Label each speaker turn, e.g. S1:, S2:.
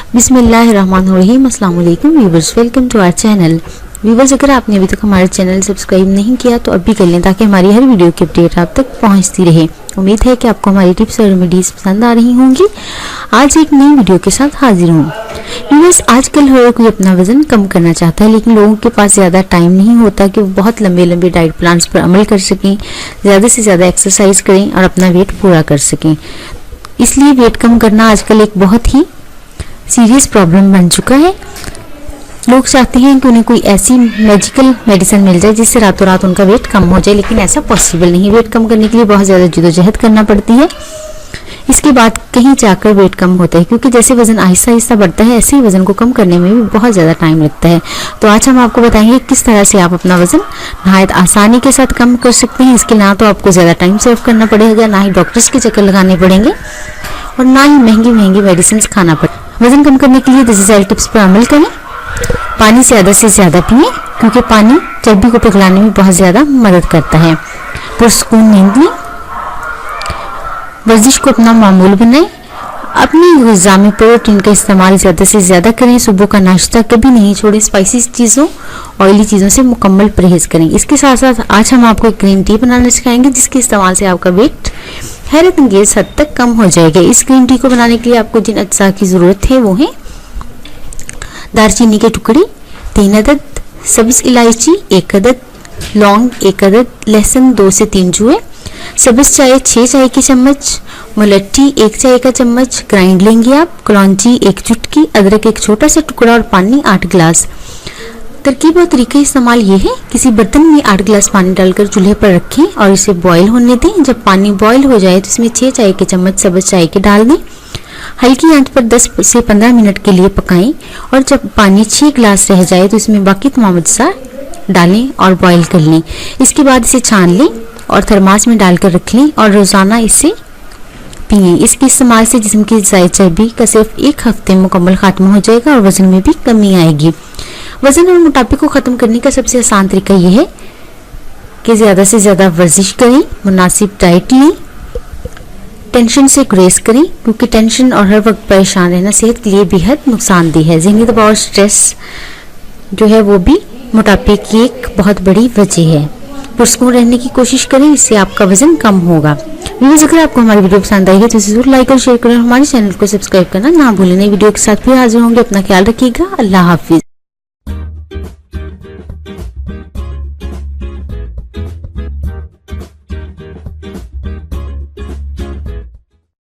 S1: बिस्मिल्लाहिर्रहमानिर्रहीम। अस्सलाम वालेकुम viewers, welcome to our channel. Viewers, अगर आपने अभी तक हमारे चैनल सब्सक्राइब नहीं किया तो अभी कर लें ताकि हमारी हर वीडियो की अपडेट आप तक पहुंचती रहे। उम्मीद है कि आपको हमारी टिप्स और रेमेडीज पसंद आ रही होंगी। आज एक नई वीडियो के साथ हाजिर हूँ। व्यूवर्स, आजकल हर कोई अपना वजन कम करना चाहता है, लेकिन लोगों के पास ज़्यादा टाइम नहीं होता कि वो बहुत लंबे लंबे डाइट प्लान्स पर अमल कर सकें, ज़्यादा से ज़्यादा एक्सरसाइज करें और अपना वेट पूरा कर सकें। इसलिए वेट कम करना आजकल एक बहुत ही सीरियस प्रॉब्लम बन चुका है। लोग चाहते हैं कि उन्हें कोई ऐसी मैजिकल मेडिसिन मिल जाए जिससे रातों रात उनका वेट कम हो जाए, लेकिन ऐसा पॉसिबल नहीं है। वेट कम करने के लिए बहुत ज़्यादा जद्दोजहद करना पड़ती है। इसके बाद कहीं जाकर वेट कम होता है, क्योंकि जैसे वजन आहिस्ता आहिस्ता बढ़ता है ऐसे ही वजन को कम करने में भी बहुत ज़्यादा टाइम लगता है। तो आज हम आपको बताएंगे किस तरह से आप अपना वजन नहायत आसानी के साथ कम कर सकते हैं। इसके ना तो आपको ज़्यादा टाइम सेव करना पड़ेगा, ना ही डॉक्टर्स के चक्कर लगाने पड़ेंगे और ना ही महंगी महंगी मेडिसिन खाना पड़ेगा। वजन कम करने के लिए दिस टिप्स पर अमल करें। पानी ज़्यादा से ज़्यादा पिएं, क्योंकि पानी चर्बी को पिघलाने में बहुत ज़्यादा मदद करता है। पुरसकून नींद लें। वर्जिश को अपना मामूल बनाएं। अपनी ग़िज़ा में प्रोटीन का इस्तेमाल ज़्यादा से ज़्यादा करें। सुबह का नाश्ता कभी नहीं छोड़ें। स्पाइसी चीज़ों, ऑयली चीज़ों से मुकम्मल परहेज करें। इसके साथ साथ आज हम आपको एक ग्रीन टी बनाना सिखाएंगे, जिसके इस्तेमाल से आपका वेट हैरत अंगेज हद तक कम हो जाएगा। इस ग्रीन टी को बनाने के लिए आपको जिन अज्जा की ज़रूरत है वो है दालचीनी के टुकड़े 3 अदद, सब्ज़ इलायची 1 अदद, लौंग 1 अदद, लहसुन 2 से 3 जुए, सब्ज़ चाय 6 चाय के चम्मच, मुलट्ठी 1 चाय का चम्मच ग्राइंड लेंगे आप, कलौंजी 1 चुटकी, अदरक 1 छोटा सा टुकड़ा और पानी 8 गिलास। तरकीब और तरीका इस्तेमाल ये है, किसी बर्तन में 8 गिलास पानी डालकर चूल्हे पर रखें और इसे बॉईल होने दें। जब पानी बॉईल हो जाए तो इसमें 6 चाय के चम्मच सब्ज़ चाय के डाल दें। हल्की आंच पर 10 से 15 मिनट के लिए पकाएं और जब पानी 6 गिलास रह जाए तो इसमें बाकी तमाम अज्जा डालें और बॉईल कर लें। इसके बाद इसे छान लें और थर्मास में डालकर रख लें और रोज़ाना इसे पिएं। इसके इस्तेमाल से जिस्म की ज़ायद चर्बी का सिर्फ 1 हफ्ते में मुकम्मल खात्मा हो जाएगा और वज़न में भी कमी आएगी। वज़न और मोटापे को ख़त्म करने का सबसे आसान तरीका यह है कि ज़्यादा से ज़्यादा वर्जिश करें, मुनासिब डाइट लें, टेंशन से गुरेज करें, क्योंकि टेंशन और हर वक्त परेशान रहना सेहत के लिए बेहद नुकसानदेह है। ज़हनी दबाव और स्ट्रेस जो है वो भी मोटापे की एक बहुत बड़ी वजह है। पुरस्कून रहने की कोशिश करें, इससे आपका वजन कम होगा। व्यूअर्स, अगर आपको हमारी वीडियो पसंद आई है तो इसे जरूर लाइक और शेयर करें। हमारे चैनल को सब्सक्राइब करना ना भूलें। नई वीडियो के साथ फिर हाजिर होंगे। अपना ख्याल रखिएगा। अल्लाह हाफिज।